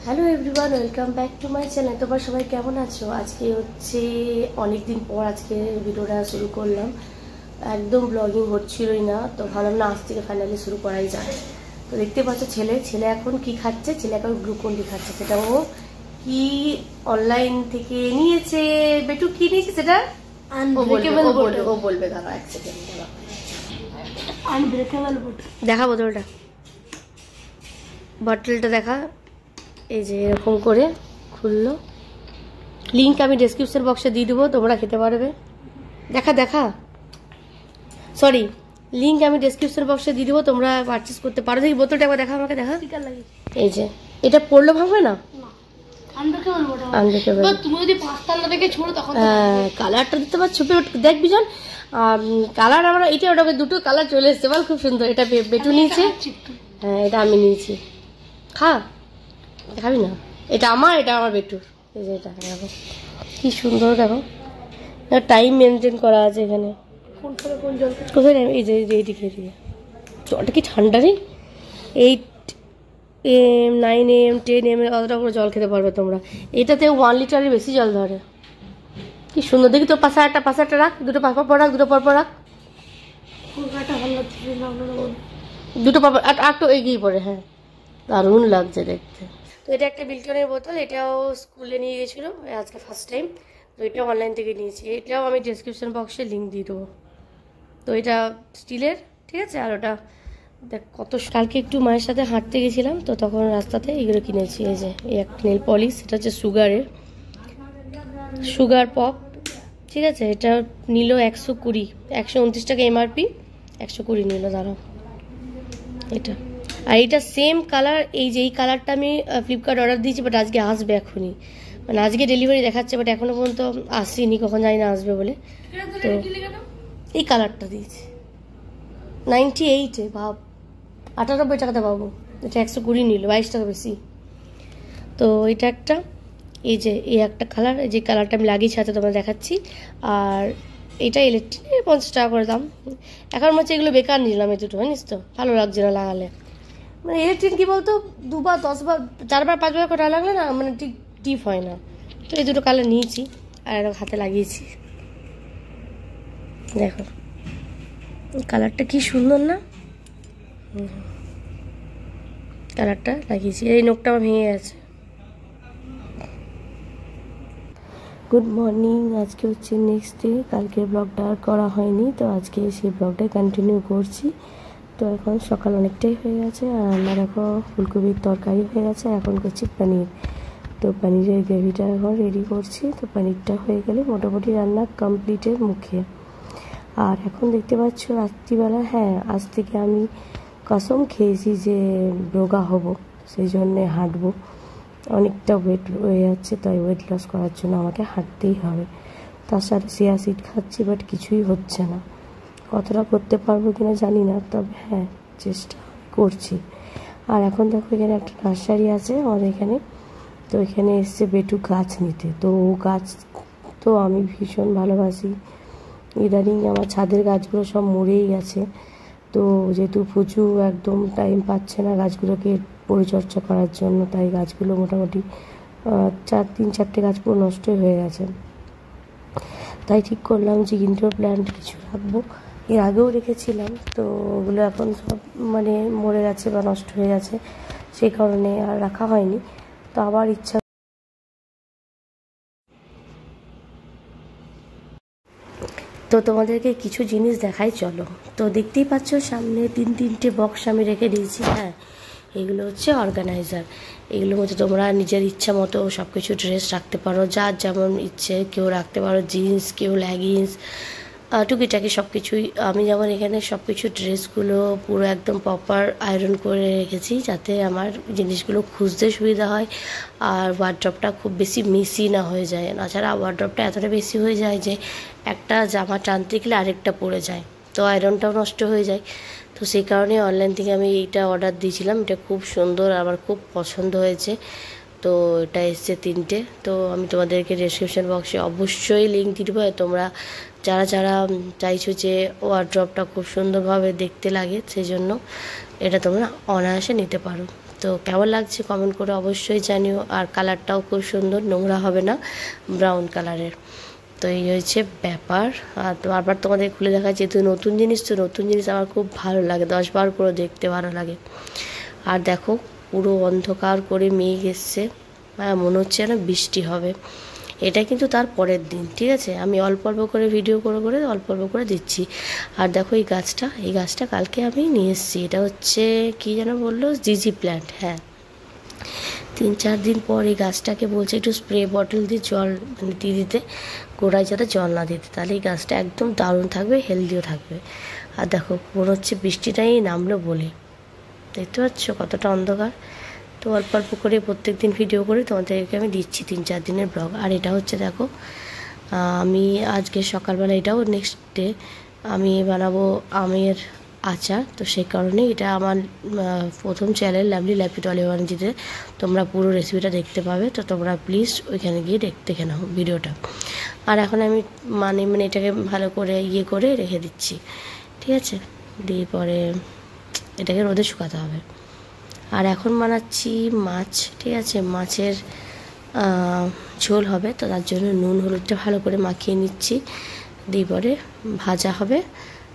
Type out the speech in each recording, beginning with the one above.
Hello everyone, welcome back to my channel. তোমরা সবাই কেমন আছো? আজকে হচ্ছে অনেকদিন পর আজকে ভিডিওটা শুরু করলাম। একদম ব্লগিং হচ্ছিলই না, তো ভাবলাম না আজ থেকে ফাইনালি শুরু করাই যায়। তো দেখতে পাচ্ছ ছেলে এখন কি খাচ্ছে। ছেলে এখন গ্লুকন-ডি খাচ্ছে। সেটা ও কি অনলাইন থেকে নিয়েছে। বেটু কি নিয়েছে সেটা ও বলবে। দাঁড়া এক সেকেন্ড, দেখা বোতলটা, বটলটা দেখা। এই যে এরকম করে খুললো। লিঙ্ক আমি ডেসক্রিপশন বক্সে দিয়ে দেবো, তোমরা খেতে পারবে। দেখা সরি, লিঙ্ক আমি ডেসক্রিপশন বক্সে দিয়ে দেবো, তোমরা পারচেস করতে পারো। দেখি বোতলটা একবার দেখা, আমাকে দেখা। এই যে এটা পড়লো ভাঙবে না, কালারটা দিতে পারছো। দেখ বিজন, কালার আমরা এটা ওটাকে দুটো কালার চলে এসছে, বল খুব সুন্দর। এটা বেটু নিয়েছে, হ্যাঁ এটা আমি নিয়েছি। দেখাবি না, এটা আমার বেটুর। এই যে এটা দেখো কি সুন্দর, দেখো টাইম মেনটেন করা আছে এখানে। কোথায় এই যে এইদিকে জলটা কি ঠান্ডা রে। 8 AM 9 AM 10 AM অতটা করে জল খেতে পারবে তোমরা। এটাতে 1 লিটারের বেশি জল ধরে। কি সুন্দর দেখি। তো পাশে একটা রাখ, দুটো পর রাখ, দুটো পর একটু এগিয়ে পড়ে। হ্যাঁ দারুণ লাগছে দেখতে। তো এটা একটা বিল্টনের বোতল, এটাও স্কুলে নিয়ে গেছিলো আজকে ফার্স্ট টাইম। তো এটাও অনলাইন থেকে নিয়েছি, এটাও আমি ডেসক্রিপশন বক্সে লিঙ্ক দিয়ে দেবো। তো এটা স্টিলের, ঠিক আছে। আর ওটা দেখ কত। কালকে একটু মায়ের সাথে হাঁটতে গেছিলাম, তো তখন রাস্তাতে এগুলো কিনেছি। এই যে এই একটা নেল পলিশ, এটা হচ্ছে সুগার পপ, ঠিক আছে। এটা নিল 120, 129 টাকা এমআরপি, 120 নিল। দাঁড়াও এটা। আর এটা সেম কালার, এই যে এই কালারটা আমি ফ্লিপকার্ট অর্ডার দিয়েছি, বাট আজকে আসবে এখনই, মানে আজকে ডেলিভারি দেখাচ্ছে, বাট এখনো পর্যন্ত আসেনি, কখন জানি না আসবে বলে। তো এই কালারটা দিয়েছি 98-এ, ভাব 98 টাকাতে পাবো। এটা 120 নিল, 22 টাকা বেশি। তো এটা একটা, এই যে এই একটা কালার, যে কালারটা আমি লাগিয়েছি হাতে তোমার দেখাচ্ছি। আর এটা ইলেকট্রিক 50 টাকা করে দাম। এখন হচ্ছে এগুলো বেকার নিলাম, এই দুটো জানিস তো, ভালো লাগছে না লাগালে। মানে ইলেকট্রিক কি বলতো, 2 বার 10 বার 4 বার 5 বার করে লাগলে না, মানে ঠিক টিপ হয় না। তো এই দুটো কালার নিয়েছি আর এরকম হাতে লাগিয়েছি। দেখো কালারটা কি সুন্দর না, কালারটা লাগিয়েছি। এই নোকটা আমার ভেঙে গেছে। গুড মর্নিং, আজকে হচ্ছে নেক্সট ডে। কালকের ব্লগটা আর করা হয়নি, তো আজকে সেই ব্লগটাই কন্টিনিউ করছি। তো এখন সকাল অনেকটাই হয়ে গেছে, আর রান্না দেখো ফুলকপির তরকারি হয়ে গেছে। এখন করছি পনির, তো পনিরের গ্রেভিটা এখন রেডি করছি। তো পনিরটা হয়ে গেলে মোটামুটি রান্না কমপ্লিটের মুখে। আর এখন দেখতে পাচ্ছ রাত্রিবেলা, হ্যাঁ আজ থেকে আমি কসম খেয়েছি যে রোগা হব, সেই জন্যে হাঁটবো। অনেকটা ওয়েট হয়ে যাচ্ছে, তাই ওয়েট লস করার জন্য আমাকে হাঁটতেই হবে। তার সাথে চিয়া সিড খাচ্ছি, বাট কিছুই হচ্ছে না। কতটা করতে পারবো কিনা জানি না, তবে হ্যাঁ চেষ্টা করছি। আর এখন দেখো এখানে একটা নার্সারি আছে আমাদের এখানে, তো এখানে এসছে বেটু গাছ নিতে। তো ও গাছ তো আমি ভীষণ ভালোবাসি। ইদানিং আমার ছাদের গাছগুলো সব মরেই গেছে, তো যেহেতু প্রচুর একদম টাইম পাচ্ছে না গাছগুলোকে পরিচর্যা করার জন্য, তাই গাছগুলো মোটামুটি 3-4টে গাছ পুরো নষ্টই হয়ে গেছে। তাই ঠিক করলাম যে ইনডোর প্ল্যান্ট কিছু রাখবো। এর আগেও রেখেছিলাম, তো ওগুলো এখন সব মানে মরে গেছে বা নষ্ট হয়ে গেছে, সেই কারণে আর রাখা হয়নি। তো আবার ইচ্ছা। তো তোমাদেরকে কিছু জিনিস দেখাই, চলো। তো দেখতেই পাচ্ছ সামনে 3-3টে বক্স আমি রেখে দিয়েছি। হ্যাঁ এগুলো হচ্ছে অর্গানাইজার। এগুলোর মধ্যে তোমরা নিজের ইচ্ছা মতো সব কিছু ড্রেস রাখতে পারো, যার যেমন ইচ্ছে। কেউ রাখতে পারো জিন্স, কেউ লেগিংস, টুকিটাকি সব কিছুই। আমি যেমন এখানে সব কিছু ড্রেসগুলো পুরো একদম প্রপার আয়রন করে রেখেছি, যাতে আমার জিনিসগুলো খুঁজতে সুবিধা হয়, আর ওয়ার্ড্রপটা খুব বেশি মেসি না হয়ে যায়। তাছাড়া ওয়ার্ড্রপটা এতটা বেশি হয়ে যায় যে একটা জামা টানতে গেলে আরেকটা পড়ে যায়, তো আয়রনটাও নষ্ট হয়ে যায়। তো সেই কারণে অনলাইন থেকে আমি এইটা অর্ডার দিয়েছিলাম। এটা খুব সুন্দর, আমার খুব পছন্দ হয়েছে। তো এটা এসছে 3টে। তো আমি তোমাদেরকে ডেসক্রিপশন বক্সে অবশ্যই লিঙ্ক দিয়ে দেবো। তোমরা যারা যারা চাইছো যে ওয়ার্ড্রপটা খুব সুন্দরভাবে দেখতে লাগে, সেই জন্য এটা তোমরা অনায়াসে নিতে পারো। তো কেমন লাগছে কমেন্ট করে অবশ্যই জানিও। আর কালারটাও খুব সুন্দর, নোংরা হবে না, ব্রাউন কালারের। তো এই হচ্ছে ব্যাপার। আর বারবার তোমাদের খুলে দেখা, যেহেতু নতুন জিনিস, তো নতুন জিনিস আমার খুব ভালো লাগে, 10 বার করে দেখতে ভালো লাগে। আর দেখো পুরো অন্ধকার করে মেঘ এসছে, মনে হচ্ছে যেন বৃষ্টি হবে। এটা কিন্তু তার পরের দিন, ঠিক আছে। আমি অল্প অল্প করে ভিডিও করে অল্প অল্প করে দিচ্ছি। আর দেখো এই গাছটা কালকে আমি নিয়ে এসেছি। এটা হচ্ছে কি যেন বললো, জিজি প্ল্যান্ট। হ্যাঁ, 3-4 দিন পর এই গাছটাকে বলছে একটু স্প্রে বটল দিয়ে জল মানে দিয়ে দিতে, গোড়ায় যাতে জল না দিতে, তাহলে এই গাছটা একদম দারুণ থাকবে, হেলদিও থাকবে। আর দেখো মনে হচ্ছে বৃষ্টিটাই নামলো বলে, দেখতে পাচ্ছ কতটা অন্ধকার। তো অল্প অল্প করে প্রত্যেক দিন ভিডিও করে তোমাদেরকে আমি দিচ্ছি 3-4 দিনের ব্লগ। আর এটা হচ্ছে দেখো, আমি আজকে সকালবেলা, এটাও নেক্সট ডে আমি বানাবো আমের আচার। তো সেই কারণে এটা আমার প্রথম channel lovely life with Olive ওয়ানজিতে তোমরা পুরো রেসিপিটা দেখতে পাবে। তো তোমরা প্লিজ ওইখানে গিয়ে দেখে নাও ভিডিওটা। আর এখন আমি মানে এটাকে ভালো করে করে রেখে দিচ্ছি, ঠিক আছে। দিয়ে পরে এটাকে রোদে শুকাতে হবে। আর এখন বানাচ্ছি মাছ, ঠিক আছে। মাছের ঝোল হবে, তো তার জন্য নুন হলুদটা ভালো করে মাখিয়ে নিচ্ছি। দিয়ে পরে ভাজা হবে,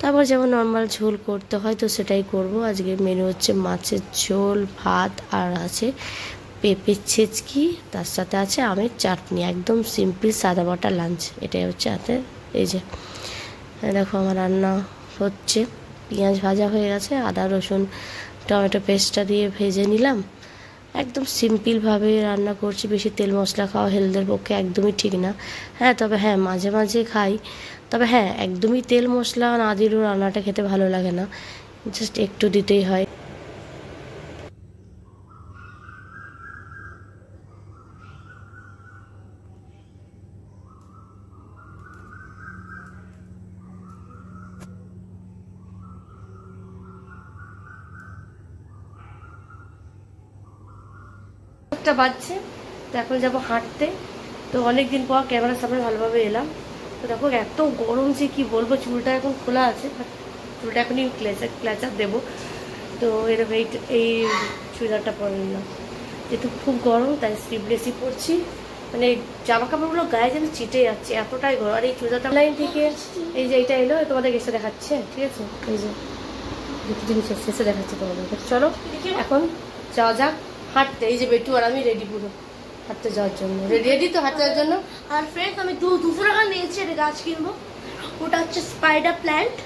তারপর যেমন নর্মাল ঝোল করতে হয় তো সেটাই করব। আজকে মেনু হচ্ছে মাছের ঝোল, ভাত, আর আছে পেঁপের ছেঁচকি, তার সাথে আছে আমের চাটনি। একদম সিম্পল সাদা বাটা লাঞ্চ, এটাই হচ্ছে হাতে। এই যে দেখো আমার রান্না হচ্ছে, পেঁয়াজ ভাজা হয়ে গেছে, আদা রসুন টমেটো পেস্টটা দিয়ে ভেজে নিলাম। একদম সিম্পলভাবে রান্না করছি, বেশি তেল মশলা খাওয়া হেলথের পক্ষে একদমই ঠিক না। হ্যাঁ, তবে হ্যাঁ মাঝে মাঝে খাই, তবে হ্যাঁ একদমই তেল মশলা না দিলেও রান্নাটা খেতে ভালো লাগে না, জাস্ট একটু দিতেই হয়। একটা বাজছে, তো এখন যাবো হাঁটতে। তো অনেকদিন পর ক্যামেরার সামনে ভালোভাবে এলাম। তো দেখো এত গরম যে কি বলবো, চুলটা এখন খোলা আছে, চুলটা এখনই ক্ল্যাচার দেবো। তো এরকম এই চুড়িদারটা পরে নিলাম, যেহেতু খুব গরম তাই স্লিভলেসই পরছি। মানে জামা কাপড়গুলো গায়ে যেন চিটে যাচ্ছে, এতটাই গরম। আর এই চুড়িদারটা লাইন থেকে এই যে এইটা এলো, তোমাদের এসে দেখাচ্ছে, ঠিক আছে। এই যে দুটো জিনিস এসে দেখাচ্ছে তোমাদের। চলো এখন যাওয়া যাক হাঁটতে। এই যে বেটু আর আমি রেডি, পুরো হাঁটতে যাওয়ার জন্য রেডি তো হাঁটতে যাওয়ার জন্য। আর ফ্রেন্ডস আমি দুপুর টাকা নিয়েছি, এটা গাছ কিনবো। ওটা হচ্ছে স্পাইডার প্ল্যান্ট।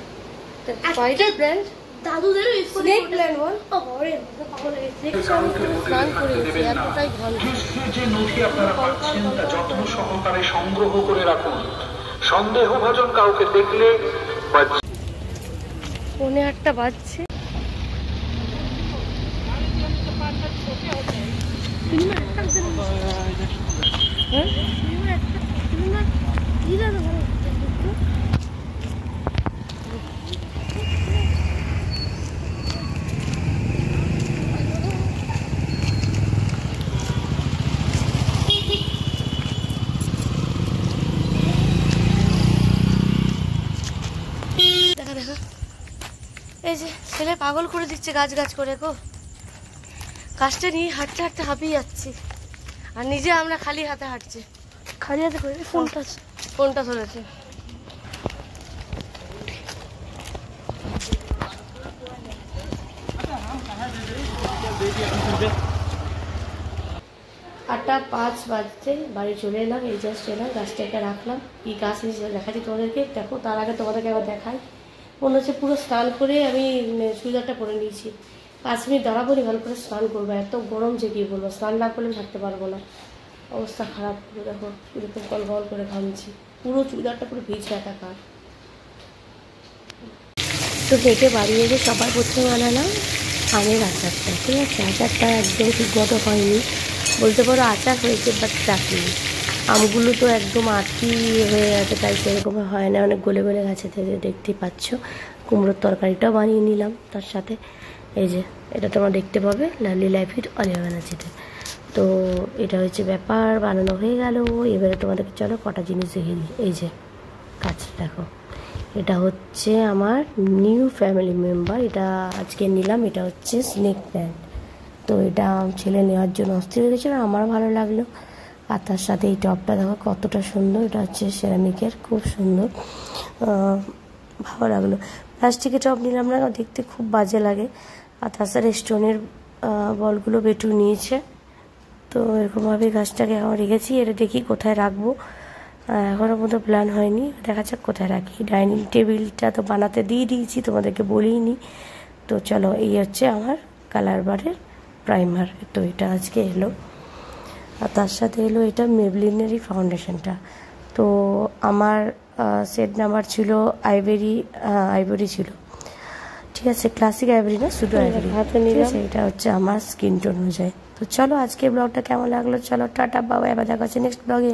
স্পাইডার প্ল্যান্ট দাদুদের স্নেক প্ল্যান্ট বল। ও বাবারে পাগল হয়ে গেছে। স্নান করে গেছি, এতটাই ভালো। যে নথি আপনারা পাচ্ছেন তা যত্ন সহকারে সংগ্রহ করে রাখুন। সন্দেহভাজন কাউকে দেখলে বা 8:45 বাজছে। দেখা এই যে ছেলে পাগল করে দিচ্ছে গাছ করে গো। গাছটা নিয়ে হাঁটতে হাঁটতে হাঁপিয়ে যাচ্ছি, আর নিজে আমরা খালি হাতে হাঁটছি। খালি হাতে করে ফোনটা ধরেছে। 8:05 বাজছে, বাড়ি চলে এলাম। এই জাস্ট এলাম, গাছটাকে রাখলাম। কি গাছ দেখাচ্ছি তোমাদেরকে, দেখো। তার আগে তোমাদেরকে আবার দেখাই। মনে হচ্ছে পুরো স্নান করে আমি চুড়িদারটা পরে নিয়েছি। 5 মিনিট দাঁড়াবো নি, ভালো করে স্নান করবো। এত গরম যে কি বলবো, স্নান না করলে থাকতে পারবো না, অবস্থা খারাপ পুরো। দেখো এরকম গল করে ঘামছি, পুরো চুড়িদারটা পুরো ভিজে একাকার। তো হেঁটে বাড়ি এসে সবার প্রথমে বানালাম আমের আচারটা, ঠিক আছে। আচারটা একদম ঠিকমতো হয়নি, বলতে পারো আচার হয়েছে বাট চাটনি। আমগুলো তো একদম আটকি হয়ে গেছে, তাই সেরকম হয় না, অনেক গলে গেছে, দেখতেই পাচ্ছ। কুমড়োর তরকারিটাও বানিয়ে নিলাম তার সাথে। এই যে এটা তোমরা দেখতে পাবে লাভলি লাইফ উইথ অলিভ ওয়ানজিতে। তো এটা হচ্ছে ব্যাপার, বানানো হয়ে গেল। এবারে তোমাদেরকে চলো কটা জিনিস দেখিয়ে দিই। এই যে গাছটা দেখো, এটা হচ্ছে আমার নিউ ফ্যামিলি মেম্বার, এটা আজকে নিলাম। এটা হচ্ছে স্নেক প্ল্যান্ট, তো এটা ছেলে নেওয়ার জন্য অস্থির হয়ে গেছিলো, আমারও ভালো লাগলো। আর তার সাথে এই টপটা দেখো কতটা সুন্দর, এটা হচ্ছে সেরামিকের, খুব সুন্দর, ভালো লাগলো। প্লাস্টিকের টপ নিলাম না, দেখতে খুব বাজে লাগে। আর তাছাড়া স্টোনের বলগুলো বেটু নিয়েছে। তো এরকমভাবে গাছটাকে এখন রেখেছি। এটা দেখি কোথায় রাখবো, এখনও মতো প্ল্যান হয়নি, দেখা যাক কোথায় রাখি। ডাইনিং টেবিলটা তো বানাতে দিয়ে দিয়েছি, তোমাদেরকে বলিনি। তো চলো, এই হচ্ছে আমার কালার বারের প্রাইমার। তো এটা আজকে এলো, আর তার সাথে এলো এটা মেবলিনেরই ফাউন্ডেশনটা। তো আমার সেট নাম্বার ছিল আইভরি ছিল, ঠিক আছে, ক্লাসিক আইভরি না, শুধু আইভরি। এটা হচ্ছে আমার স্কিন টোন অনুযায়ী। তো চলো, আজকে ব্লগটা কেমন লাগলো, চলো টাটা বাবা, আবার দেখা হচ্ছে নেক্সট ব্লগে।